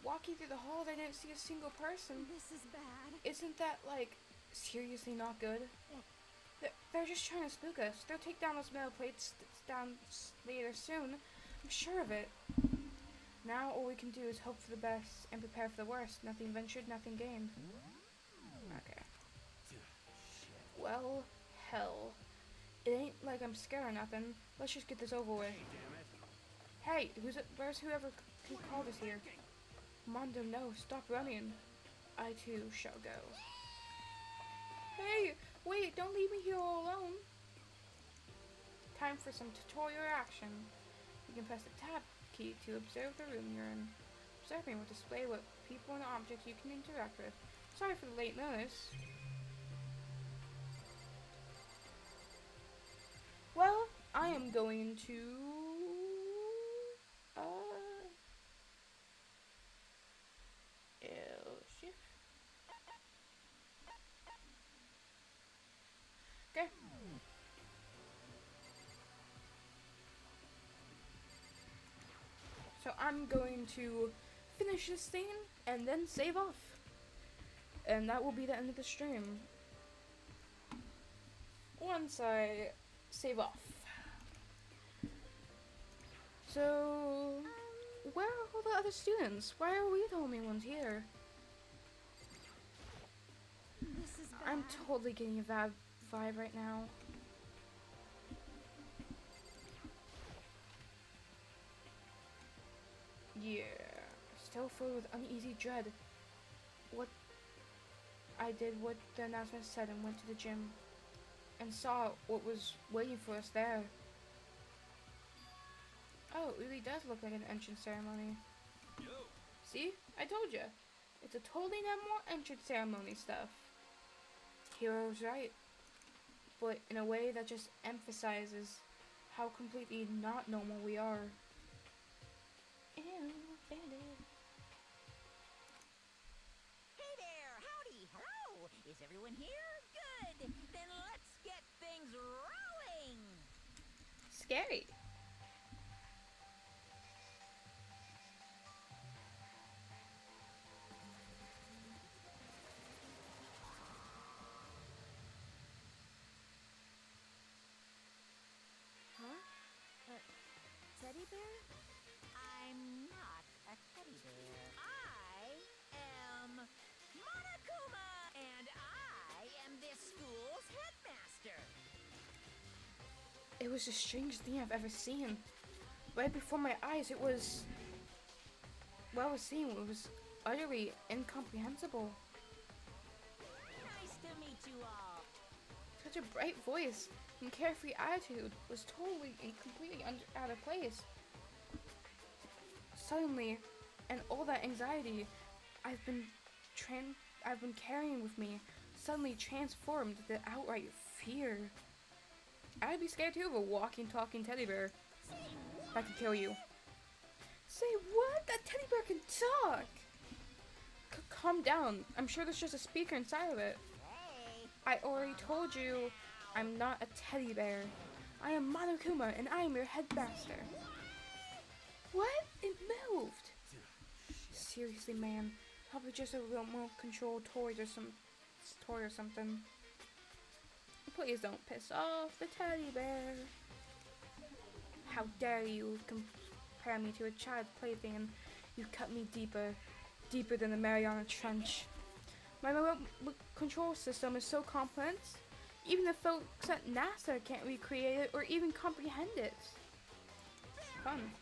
Walking through the halls, I didn't see a single person. this is bad. Isn't that, like, seriously not good? They're just trying to spook us. They'll take down those metal plates down later soon. I'm sure of it. Now all we can do is hope for the best and prepare for the worst. Nothing ventured, nothing gained. Okay. Well, hell. It ain't like I'm scared or nothing. Let's just get this over with. Hey, where's whoever who called us here? Mondo, no, stop running. I too shall go. Hey, wait, don't leave me here all alone. Time for some tutorial action. You can press the tab key to observe the room you're in. Observing will display what people and objects you can interact with. Sorry for the late notice. Well, I am going to shift. Okay. So I'm going to finish this thing and then save off. And that will be the end of the stream. Once I save off. So, where are all the other students? Why are we the only ones here? This is bad. I'm totally getting a bad vibe right now. Yeah, still filled with uneasy dread. I did what the announcement said and went to the gym and saw what was waiting for us there. Oh, it really does look like an entrance ceremony. Yo, See? I told you. It's a totally normal entrance ceremony stuff. Hero's right. But in a way that just emphasizes how completely not normal we are. Ew, bandit. Hey there, howdy, hello. Is everyone here? Good. Then let's get things rolling. Scary. Huh? Teddy bear? I'm not a teddy bear. I am Monokuma, and I am this school's headmaster. It was the strangest thing I've ever seen. Right before my eyes, it was... what I was seeing was utterly incomprehensible. Nice to meet you all. Such a bright voice and carefree attitude was totally and completely out of place. Suddenly, and all that anxiety I've been carrying with me suddenly transformed to outright fear. I'd be scared too of a walking, talking teddy bear. If I could kill you. Say what? That teddy bear can talk! Calm down. I'm sure there's just a speaker inside of it. Hey. I already told you I'm not a teddy bear. I am Monokuma and I am your headmaster. What? It moved! Seriously, man. Probably just a remote control toy or something. Please don't piss off the teddy bear. How dare you compare me to a child's plaything and you cut me deeper than the Mariana Trench. My remote control system is so complex, even the folks at NASA can't recreate it or even comprehend it. Fun.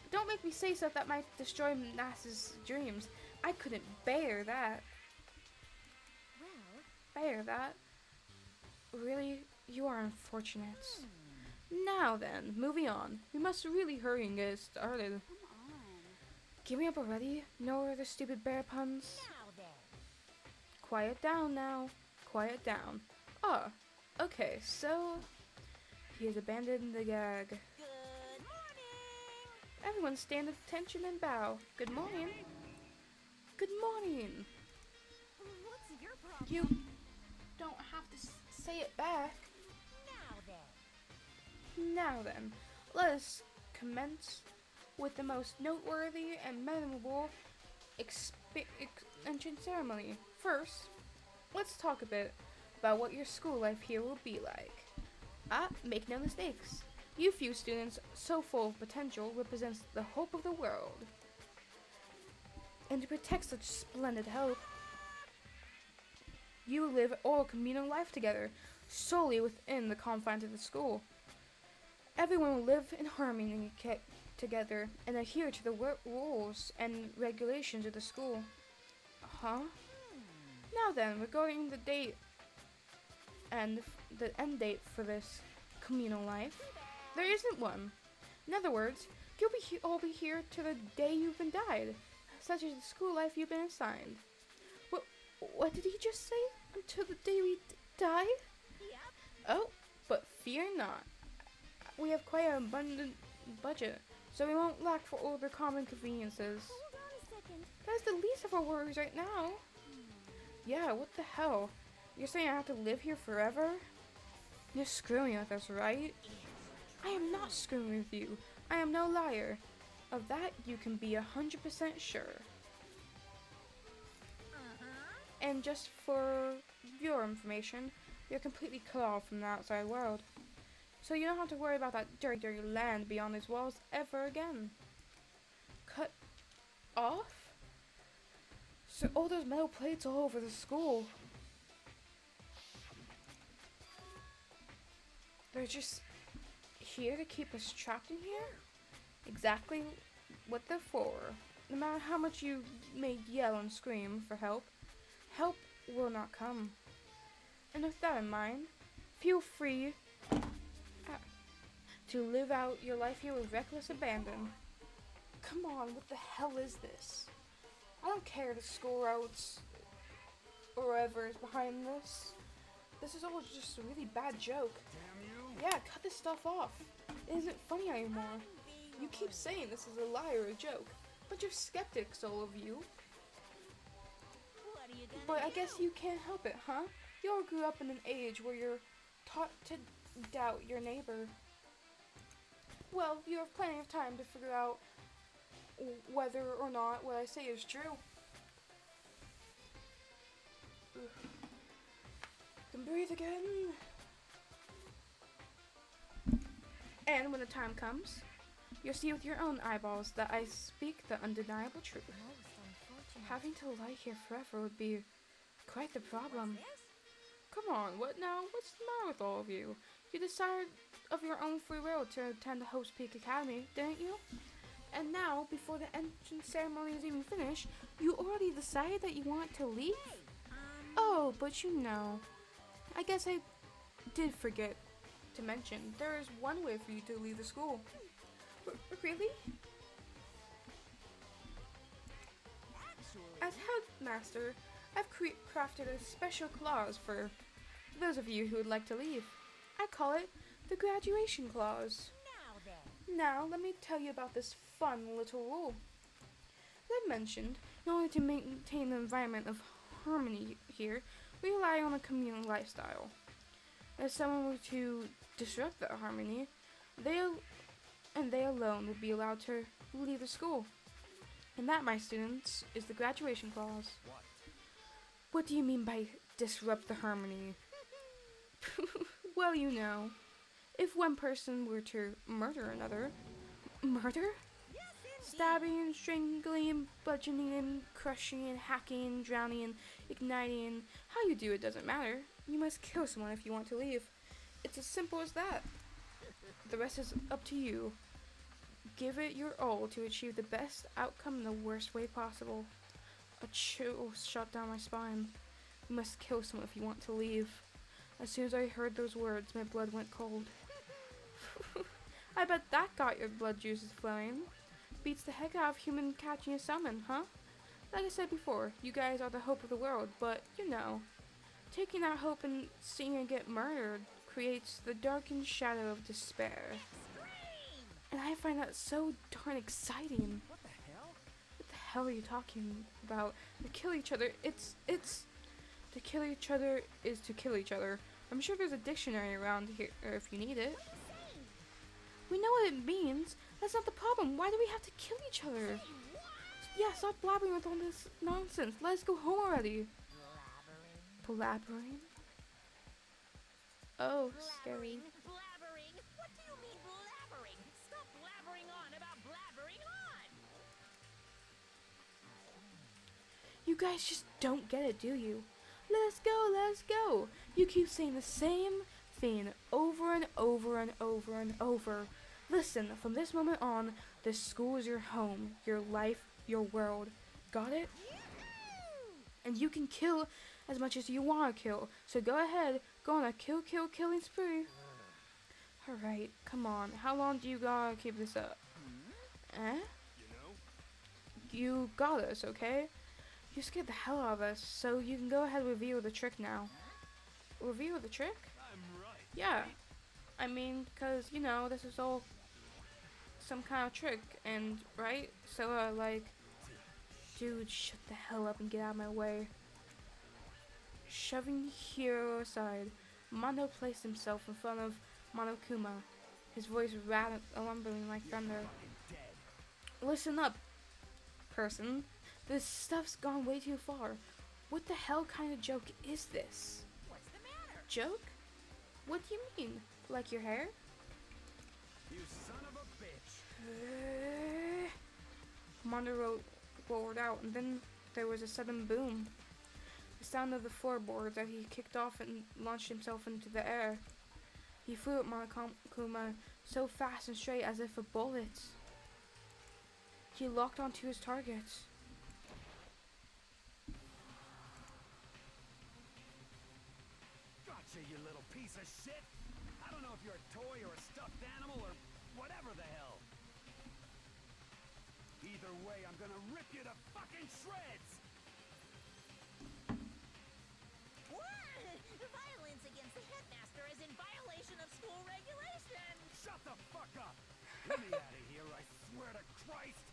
But don't make me say stuff that might destroy NASA's dreams. I couldn't bear that. Well, Bear that. Really? You are unfortunate. Now then, moving on. We must really hurry and get started. Come on. Give me up already. No other stupid bear puns. Now then. Quiet down now. Quiet down. Ah, okay, so he has abandoned the gag. Good morning. Everyone stand at attention and bow. Good morning. Good morning. What's your problem? You don't have to say it back. Now then. Now then, let us commence with the most noteworthy and memorable entrance ceremony. First, let's talk a bit about what your school life here will be like. Make no mistakes. You few students, so full of potential, represents the hope of the world. And to protect such splendid hope, you live all communal life together, solely within the confines of the school. Everyone will live in harmony together and adhere to the rules and regulations of the school. Huh? Now then, regarding the date and the end date for this communal life, There isn't one. In other words, you'll all be here to the day you've been died, such as the school life you've been assigned. What did he just say? Until the day we die? Yep. Oh, but fear not. We have quite an abundant budget, so we won't lack for all the common conveniences. Hold on a second. That's the least of our worries right now. Yeah, what the hell? You're saying I have to live here forever? You're screwing with us, right? I am not screwing with you. I am no liar. Of that you can be 100% sure. And just for your information, you're completely cut off from the outside world. So you don't have to worry about that dirty, dirty land beyond these walls ever again. Cut off? So all those metal plates all over the school. They're just here to keep us trapped in here? Exactly what they're for. No matter how much you may yell and scream for help, help will not come. And with that in mind, feel free to live out your life here with reckless abandon. Come on, what the hell is this? I don't care the school routes or whatever is behind this. This is all just a really bad joke. Damn you! Yeah, cut this stuff off. It isn't funny anymore. You keep saying this is a lie or a joke. Bunch of skeptics, all of you. What are you gonna But I do? guess you can't help it, huh? You all grew up in an age where you're taught to doubt your neighbor. Well, you have plenty of time to figure out whether or not what I say is true. Can breathe again. And when the time comes, you'll see with your own eyeballs that I speak the undeniable truth. Most unfortunate. Having to lie here forever would be quite the problem. Come on, what now? What's the matter with all of you? You decided of your own free will to attend the Host Peak Academy, didn't you? And now, before the entrance ceremony is even finished, you already decided that you want to leave? Oh, but you know, I guess I did forget to mention, there is one way for you to leave the school. Really? As headmaster, I've crafted a special clause for those of you who would like to leave. I call it the graduation clause. Now then. Now, let me tell you about this fun little rule. As I mentioned, in order to maintain the environment of harmony here, we rely on a communal lifestyle. If someone were to disrupt that harmony, they alone would be allowed to leave the school. And that, my students, is the graduation clause. What do you mean by disrupt the harmony? Well, you know, if one person were to murder another, murder? Stabbing and strangling and bludgeoning and crushing and hacking and drowning and igniting and how you do it doesn't matter. You must kill someone if you want to leave. It's as simple as that. The rest is up to you. Give it your all to achieve the best outcome in the worst way possible. A chill shot down my spine. You must kill someone if you want to leave. As soon as I heard those words, my blood went cold. I bet that got your blood juices flowing. Beats the heck out of human catching a salmon, huh? Like I said before, you guys are the hope of the world, but, you know, taking that hope and seeing it get murdered creates the darkened shadow of despair. And I find that so darn exciting. What the hell? What the hell are you talking about? To kill each other, it's... To kill each other is to kill each other. I'm sure there's a dictionary around here if you need it. We know what it means. That's not the problem. Why do we have to kill each other? Yeah, stop blabbering with all this nonsense. Let's go home already. Blabbering? Oh, scary. Blabbering? What do you mean blabbering? Stop blabbering on about blabbering on! You guys just don't get it, do you? Let's go, let's go. You keep saying the same thing over and over and over and over. Listen, from this moment on, this school is your home, your life, your world. Got it? And you can kill as much as you want to kill. So go ahead, go on a killing spree. Alright, come on. How long do you gotta keep this up? Eh? You know? You got us, okay? You scared the hell out of us, so you can go ahead and reveal the trick now. Reveal the trick? I'm right. Yeah. I mean, cause, you know, this is all some kind of trick, and, right? So, like, dude, shut the hell up and get out of my way. Shoving Hiro aside, Mondo placed himself in front of Monokuma, his voice rumbling like thunder. Listen up, person. This stuff's gone way too far. What the hell kind of joke is this? What's the matter? Joke? What do you mean? Like your hair? You son of a bitch. Mondo roared out, and then there was a sudden boom. The sound of the floorboards as he kicked off and launched himself into the air. He flew at Monokuma so fast and straight as if a bullet. He locked onto his target. Gotcha, you little piece of shit! I don't know if you're a toy or a stuffed animal or whatever the hell. Either way, I'm gonna rip you to fucking shreds! What? Violence against the headmaster is in violation of school regulations! Shut the fuck up! Get me out of here, I swear to Christ!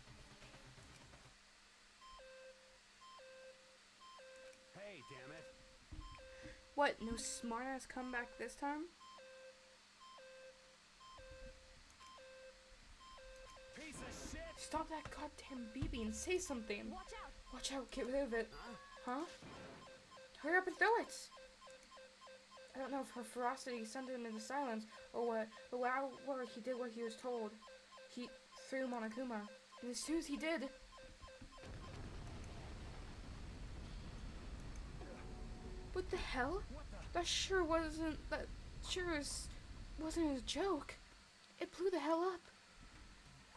Hey, damn it. What, no smartass comeback this time? Piece of shit! Stop that goddamn BB and say something. Watch out! Watch out, get rid of it. Huh? Hurry up and throw it! I don't know if her ferocity sent him into silence or what, but however he did what he was told. He threw Monokuma. And as soon as he did... What the hell? That sure wasn't a joke. It blew the hell up.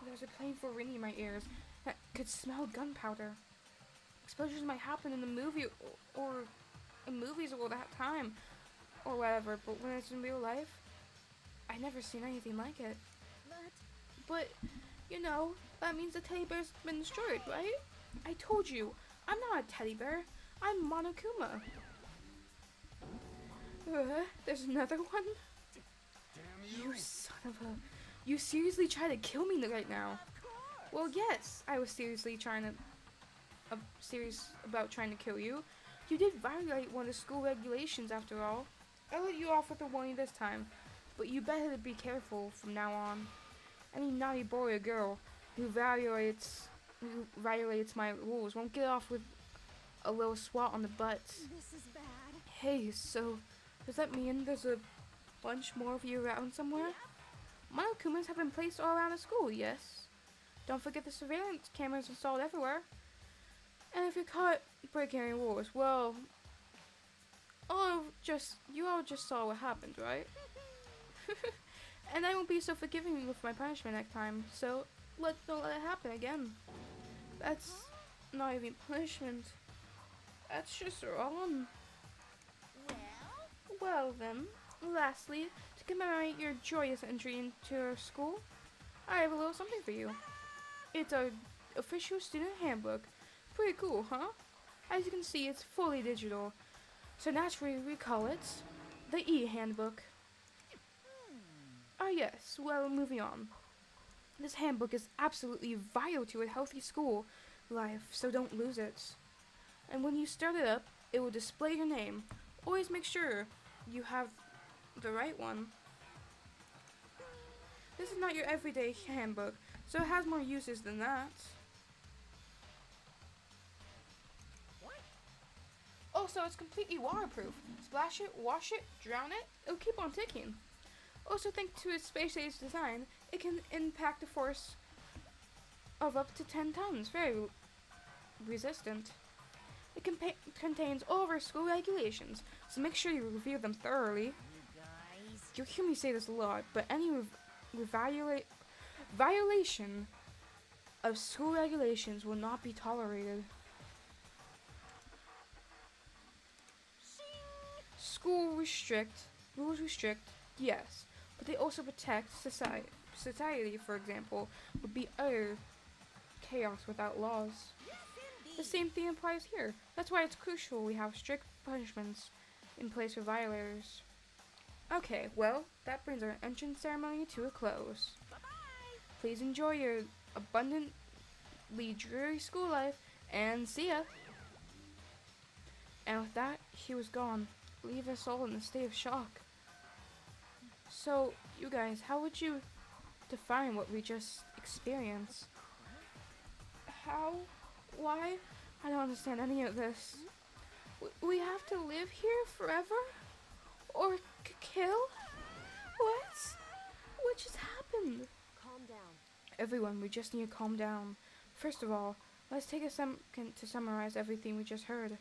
There was a painful ringing in my ears. I could smell gunpowder. Explosions might happen in the movie or in movies all that time or whatever, but when it's in real life, I never seen anything like it. But you know, that means the teddy bear's been destroyed, right? I told you, I'm not a teddy bear. I'm Monokuma. There's another one? Damn You son of a... You seriously try to kill me right now? Well, yes, I was seriously serious about trying to kill you. You did violate one of the school regulations after all. I let you off with a warning this time, but you better be careful from now on. Any naughty boy or girl who violates my rules won't get off with a little swat on the butt. This is bad. Hey, so does that mean there's a bunch more of you around somewhere? Monokumas have been placed all around the school, yes? Don't forget the surveillance cameras installed everywhere. And if you're caught breaking any rules, well, you all just saw what happened, right? And I won't be so forgiving with my punishment next time, so don't let it happen again. That's not even punishment. That's just wrong. Well then, lastly, to commemorate your joyous entry into our school, I have a little something for you. It's our official student handbook. Pretty cool, huh? As you can see, it's fully digital. So naturally, we call it the e-handbook. Ah yes, well, moving on. This handbook is absolutely vital to a healthy school life, so don't lose it. And when you start it up, it will display your name. Always make sure you have the right one. This is not your everyday handbook, so it has more uses than that. Also, it's completely waterproof. Splash it, wash it, drown it, it'll keep on ticking. Also, thanks to its space-age design, it can impact a force of up to 10 tons. Very resistant. It contains all of our school regulations, so make sure you review them thoroughly. You'll hear me say this a lot, but any violation of school regulations will not be tolerated. Rules restrict, yes, but they also protect society. Society, for example, would be utter chaos without laws. The same thing applies here. That's why it's crucial we have strict punishments in place for violators. Okay, well, that brings our entrance ceremony to a close. Please enjoy your abundantly dreary school life, and see ya! And with that, he was gone, leave us all in a state of shock. So, you guys, how would you define what we just experienced? How? Why? I don't understand any of this. We have to live here forever? Or kill? What? What just happened? Calm down. Everyone, we just need to calm down. First of all, let's take a second to summarize everything we just heard.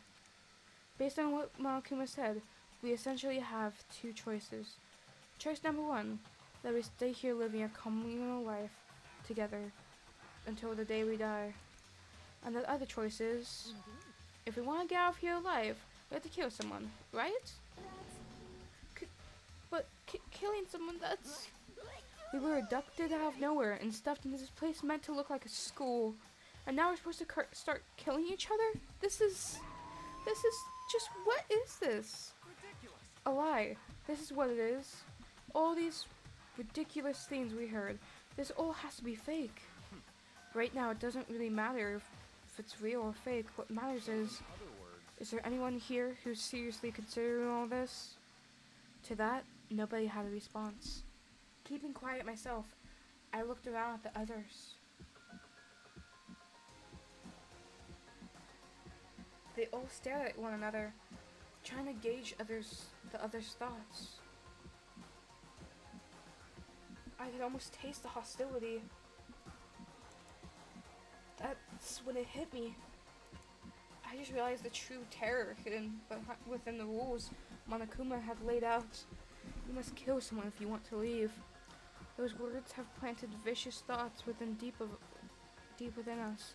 Based on what Monokuma said, we essentially have two choices. Choice number one, that we stay here living a communal life together until the day we die. And the other choice is, if we want to get out of here alive, we have to kill someone, right? But killing someone, that's... We were abducted out of nowhere and stuffed into this place meant to look like a school. And now we're supposed to start killing each other? This is just, what is this? Ridiculous. A lie. This is what it is. All these ridiculous things we heard, this all has to be fake. Right now, it doesn't really matter if it's real or fake. What matters is there anyone here who's seriously considering all this? To that, nobody had a response. Keeping quiet myself, I looked around at the others. They all stared at one another, trying to gauge the other's thoughts. I could almost taste the hostility. That's when it hit me. I just realized the true terror hidden within the rules Monokuma had laid out. You must kill someone if you want to leave. Those words have planted vicious thoughts deep within us.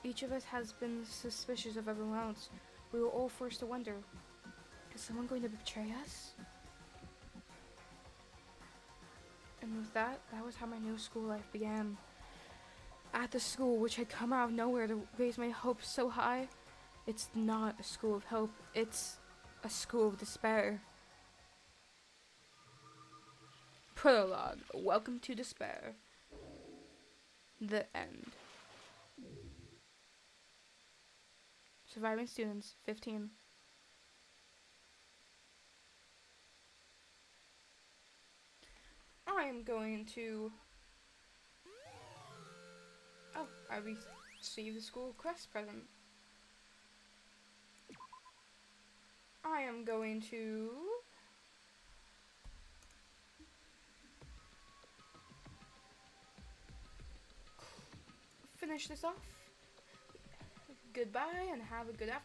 Each of us has been suspicious of everyone else. We were all forced to wonder, is someone going to betray us? And with that was how my new school life began. At the school, which had come out of nowhere to raise my hopes so high, it's not a school of hope, it's a school of despair. Prologue, Welcome to Despair. The end. Surviving students, 15. I am going to... Oh, I received the school crest present. I am going to... finish this off. Goodbye and have a good afternoon.